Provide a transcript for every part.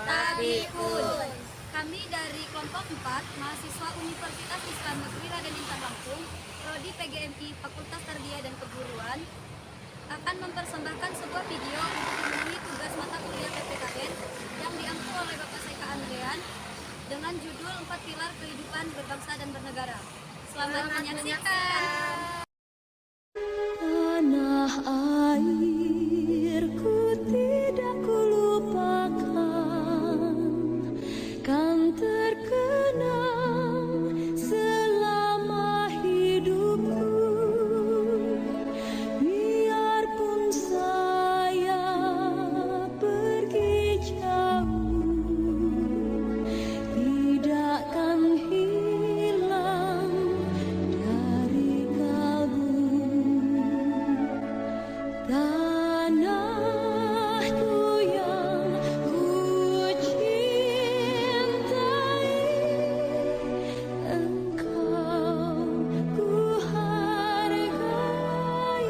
Tabipun. Kami dari kelompok 4, mahasiswa Universitas Islam Negeri Raden Intan Lampung, Prodi PGMI Fakultas Tarbiyah dan Keguruan, akan mempersembahkan sebuah video untuk memenuhi tugas mata kuliah PPKN yang diampu oleh Bapak Saika Andrean dengan judul 4 Pilar Kehidupan Berbangsa dan Bernegara. Selamat menyaksikan. Tanah airku tidak kulupakan, kan terkenang selama hidupku. Biarpun saya pergi jauh, tidak akan hilang dari kalbu. Tanahku yang ku cintai, engkau ku hargai.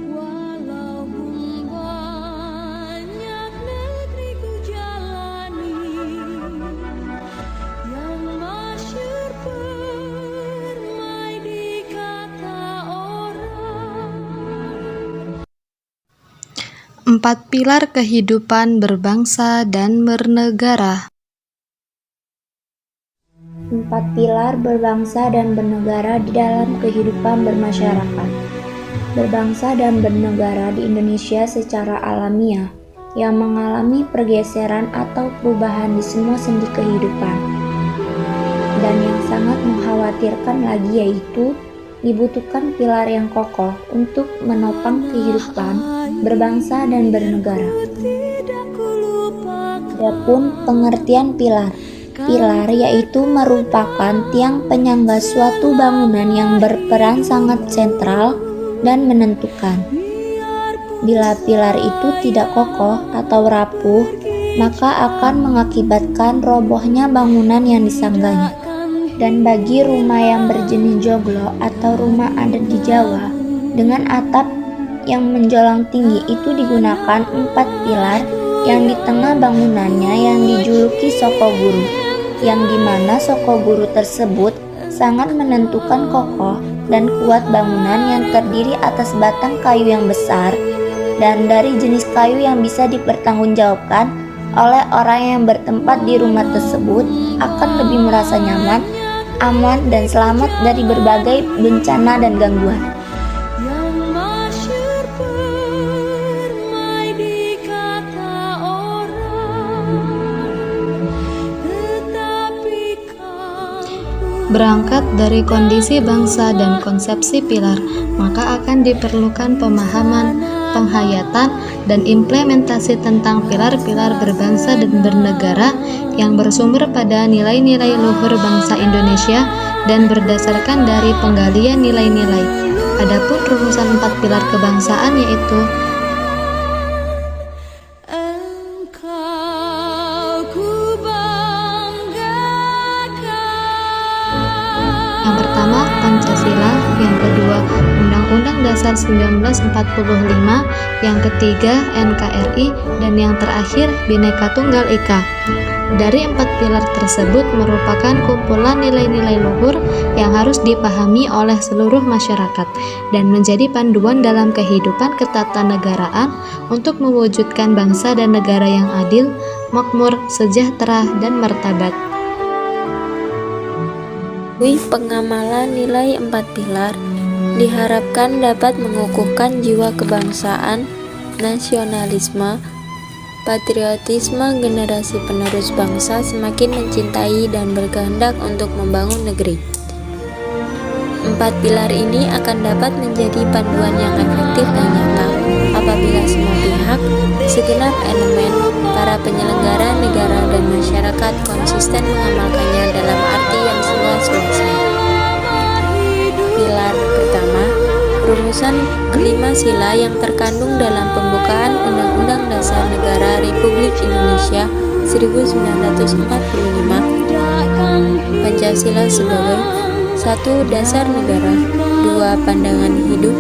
Walaupun banyak negeri ku jalani, yang masyhur permai di kata orang. 4 pilar kehidupan berbangsa dan bernegara. 4 pilar berbangsa dan bernegara di dalam kehidupan bermasyarakat. Berbangsa dan bernegara di Indonesia secara alamiah yang mengalami pergeseran atau perubahan di semua sendi kehidupan. Dan yang sangat mengkhawatirkan lagi yaitu dibutuhkan pilar yang kokoh untuk menopang kehidupan berbangsa dan bernegara. Adapun pengertian pilar. Pilar yaitu merupakan tiang penyangga suatu bangunan yang berperan sangat sentral dan menentukan. Bila pilar itu tidak kokoh atau rapuh, maka akan mengakibatkan robohnya bangunan yang disangganya. Dan bagi rumah yang berjenis joglo atau rumah adat di Jawa dengan atap yang menjulang tinggi itu digunakan 4 pilar yang di tengah bangunannya yang dijuluki Sokoguru, yang dimana Sokoguru tersebut sangat menentukan kokoh dan kuat bangunan yang terdiri atas batang kayu yang besar dan dari jenis kayu yang bisa dipertanggungjawabkan oleh orang yang bertempat di rumah tersebut akan lebih merasa nyaman, aman, dan selamat dari berbagai bencana dan gangguan. Yang masyhur permai di kata orang, tetapi Berangkat dari kondisi bangsa dan konsepsi pilar, maka akan diperlukan pemahaman, penghayatan, dan implementasi tentang pilar-pilar berbangsa dan bernegara yang bersumber pada nilai-nilai luhur bangsa Indonesia dan berdasarkan dari penggalian nilai-nilai. Adapun rumusan 4 pilar kebangsaan yaitu engkau ku banggakan. yang pertama Pancasila, yang kedua Undang-Undang Dasar 1945, yang ketiga NKRI, dan yang terakhir Bhinneka Tunggal Ika. Dari 4 pilar tersebut merupakan kumpulan nilai-nilai luhur yang harus dipahami oleh seluruh masyarakat dan menjadi panduan dalam kehidupan ketatanegaraan untuk mewujudkan bangsa dan negara yang adil, makmur, sejahtera, dan martabat. Pengamalan nilai 4 pilar diharapkan dapat mengukuhkan jiwa kebangsaan, nasionalisme, patriotisme generasi penerus bangsa semakin mencintai dan berkehendak untuk membangun negeri. 4 pilar ini akan dapat menjadi panduan yang efektif dan nyata apabila semua pihak, segenap elemen, para penyelenggara negara dan masyarakat konsisten mengamalkannya dalam arti yang seluas-luasnya. Pilar pertama, rumusan kelima sila yang terkandung dalam pembukaan Undang-Undang Dasar Negara Republik Indonesia 1945. Pancasila sebagai 1. Dasar negara, 2. Pandangan hidup,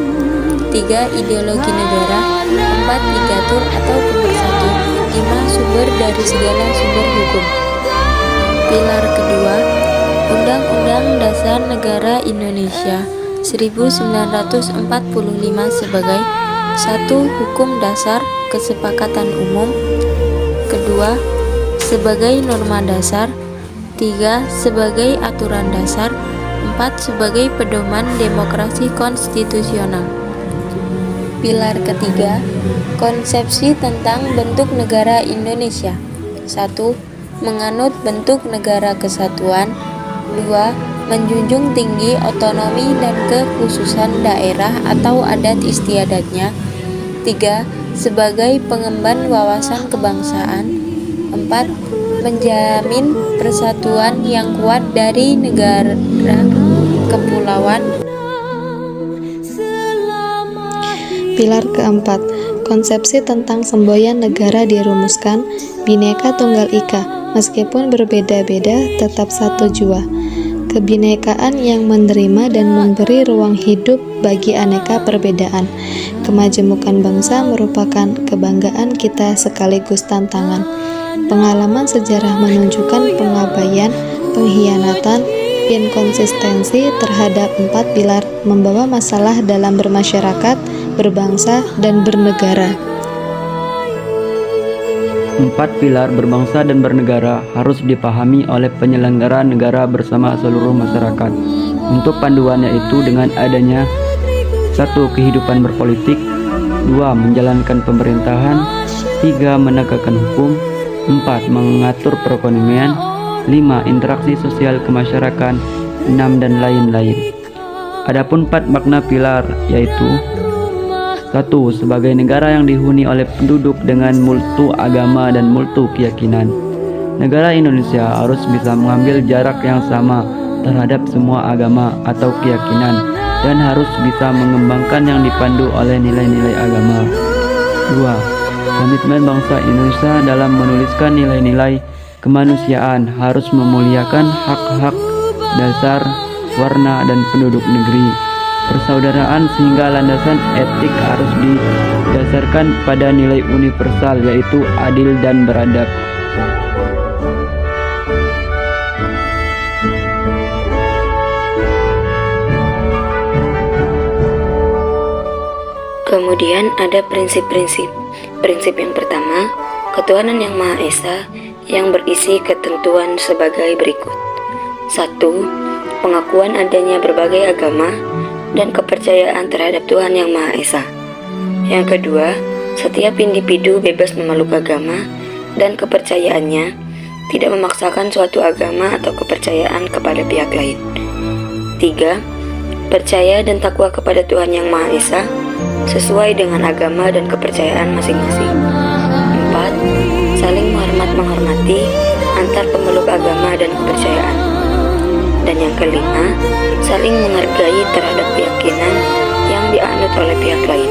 3. Ideologi negara. 4. Ligatur atau pemersatu. 5. Sumber dari segala sumber hukum. Pilar kedua, Undang-Undang Dasar Negara Indonesia 1945 sebagai 1. Hukum dasar kesepakatan umum. Kedua, sebagai norma dasar. 3. Sebagai aturan dasar. 4. Sebagai pedoman demokrasi konstitusional. Pilar ketiga, konsepsi tentang bentuk negara Indonesia. 1. Menganut bentuk negara kesatuan. 2. Menjunjung tinggi otonomi dan kekhususan daerah atau adat istiadatnya. 3. Sebagai pengemban wawasan kebangsaan. 4. Menjamin persatuan yang kuat dari negara kepulauan. Pilar keempat, konsepsi tentang semboyan negara dirumuskan. Bhinneka Tunggal Ika, meskipun berbeda-beda tetap satu jua. Kebinekaan yang menerima dan memberi ruang hidup bagi aneka perbedaan. Kemajemukan bangsa merupakan kebanggaan kita sekaligus tantangan. Pengalaman sejarah menunjukkan pengabaian, pengkhianatan, inkonsistensi terhadap 4 pilar membawa masalah dalam bermasyarakat, berbangsa, dan bernegara. 4 pilar berbangsa dan bernegara harus dipahami oleh penyelenggara negara bersama seluruh masyarakat. Untuk panduannya itu dengan adanya 1. Kehidupan berpolitik. 2. Menjalankan pemerintahan. 3. Menegakkan hukum. 4. Mengatur perekonomian. 5. Interaksi sosial kemasyarakatan. 6. Dan lain-lain. Adapun 4 makna pilar yaitu 1. Sebagai negara yang dihuni oleh penduduk dengan multu agama dan multu keyakinan. Negara Indonesia harus bisa mengambil jarak yang sama terhadap semua agama atau keyakinan dan harus bisa mengembangkan yang dipandu oleh nilai-nilai agama. 2. Komitmen bangsa Indonesia dalam menuliskan nilai-nilai kemanusiaan harus memuliakan hak-hak dasar, warna, dan penduduk negeri. Persaudaraan sehingga landasan etik harus didasarkan pada nilai universal yaitu adil dan beradab. Kemudian ada prinsip-prinsip. Prinsip yang pertama, ketuhanan yang Maha Esa yang berisi ketentuan sebagai berikut. 1. Pengakuan adanya berbagai agama dan kepercayaan terhadap Tuhan yang Maha Esa. Yang kedua, setiap individu bebas memeluk agama dan kepercayaannya, tidak memaksakan suatu agama atau kepercayaan kepada pihak lain. 3. Percaya dan takwa kepada Tuhan yang Maha Esa sesuai dengan agama dan kepercayaan masing-masing. 4. Saling menghormati antar pemeluk agama dan kepercayaan. Dan yang kelima, saling menghargai terhadap keyakinan yang dianut oleh pihak lain.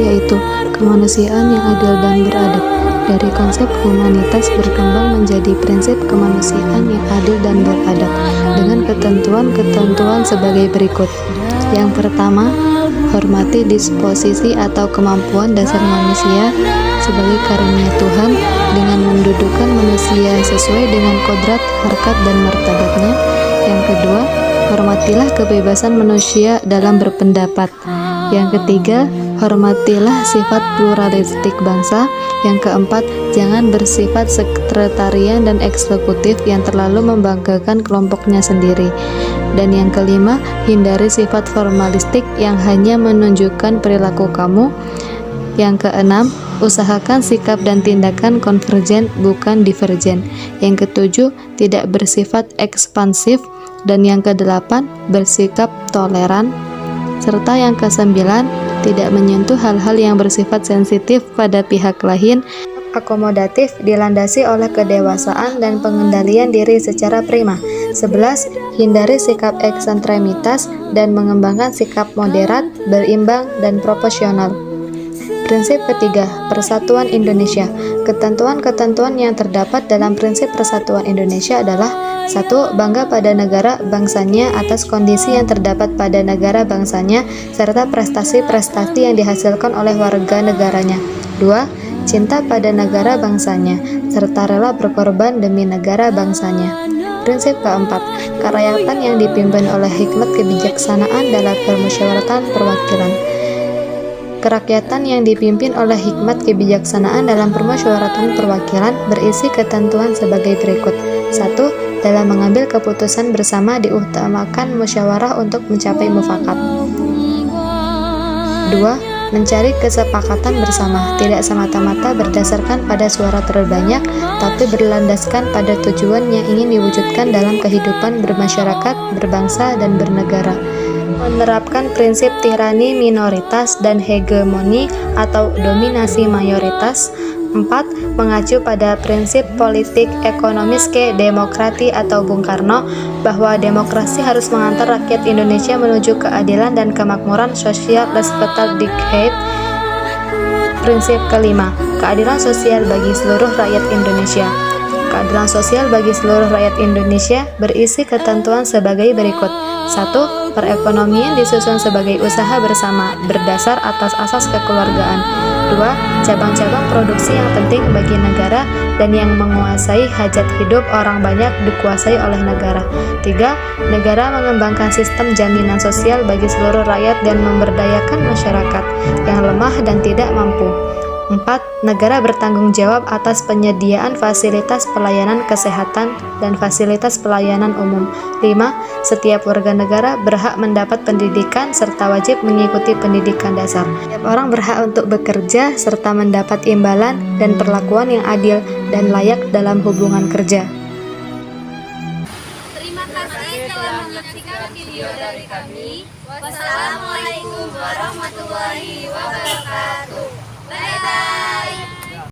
Yaitu kemanusiaan yang adil dan beradab. Dari konsep humanitas berkembang menjadi prinsip kemanusiaan yang adil dan beradab dengan ketentuan-ketentuan sebagai berikut. Yang pertama, hormati disposisi atau kemampuan dasar manusia sebagai karunia Tuhan dengan mendudukkan manusia sesuai dengan kodrat, harkat, dan martabatnya. Yang kedua, hormatilah kebebasan manusia dalam berpendapat. Yang ketiga, hormatilah sifat pluralistik bangsa. Yang keempat, jangan bersifat sekretarian dan eksekutif yang terlalu membanggakan kelompoknya sendiri. Dan yang kelima, hindari sifat formalistik yang hanya menunjukkan perilaku kamu. Yang keenam, usahakan sikap dan tindakan konvergen bukan divergen. Yang ketujuh, tidak bersifat ekspansif. Dan yang kedelapan, bersikap toleran. Serta yang kesembilan, tidak menyentuh hal-hal yang bersifat sensitif pada pihak lain. Akomodatif dilandasi oleh kedewasaan dan pengendalian diri secara prima. 11. Hindari sikap eksentrimitas dan mengembangkan sikap moderat, berimbang, dan proporsional. Prinsip ketiga, Persatuan Indonesia. Ketentuan-ketentuan yang terdapat dalam prinsip Persatuan Indonesia adalah 1. Bangga pada negara bangsanya atas kondisi yang terdapat pada negara bangsanya serta prestasi-prestasi yang dihasilkan oleh warga negaranya. 2. Cinta pada negara bangsanya serta rela berkorban demi negara bangsanya. Prinsip keempat, kerakyatan yang dipimpin oleh hikmat kebijaksanaan dalam permusyawaratan perwakilan. Kerakyatan yang dipimpin oleh hikmat kebijaksanaan dalam permusyawaratan perwakilan berisi ketentuan sebagai berikut. 1. Dalam mengambil keputusan bersama diutamakan musyawarah untuk mencapai mufakat. 2. Mencari kesepakatan bersama, tidak semata-mata berdasarkan pada suara terbanyak, tapi berlandaskan pada tujuan yang ingin diwujudkan dalam kehidupan bermasyarakat, berbangsa, dan bernegara. Menerapkan prinsip tirani minoritas dan hegemoni atau dominasi mayoritas. 4. Mengacu pada prinsip politik ekonomis demokrati atau Bung Karno bahwa demokrasi harus mengantar rakyat Indonesia menuju keadilan dan kemakmuran sosial Rechtsstaatlichkeit. Prinsip kelima, keadilan sosial bagi seluruh rakyat Indonesia. Keadilan sosial bagi seluruh rakyat Indonesia berisi ketentuan sebagai berikut. 1. Perekonomian disusun sebagai usaha bersama berdasar atas asas kekeluargaan. 2. Cabang-cabang produksi yang penting bagi negara dan yang menguasai hajat hidup orang banyak dikuasai oleh negara. 3. Negara mengembangkan sistem jaminan sosial bagi seluruh rakyat dan memberdayakan masyarakat yang lemah dan tidak mampu. 4. Negara bertanggung jawab atas penyediaan fasilitas pelayanan kesehatan dan fasilitas pelayanan umum. 5. Setiap warga negara berhak mendapat pendidikan serta wajib mengikuti pendidikan dasar. Setiap orang berhak untuk bekerja serta mendapat imbalan dan perlakuan yang adil dan layak dalam hubungan kerja. Terima kasih telah menyaksikan video dari kami. Wassalamualaikum warahmatullahi wabarakatuh. Bye bye.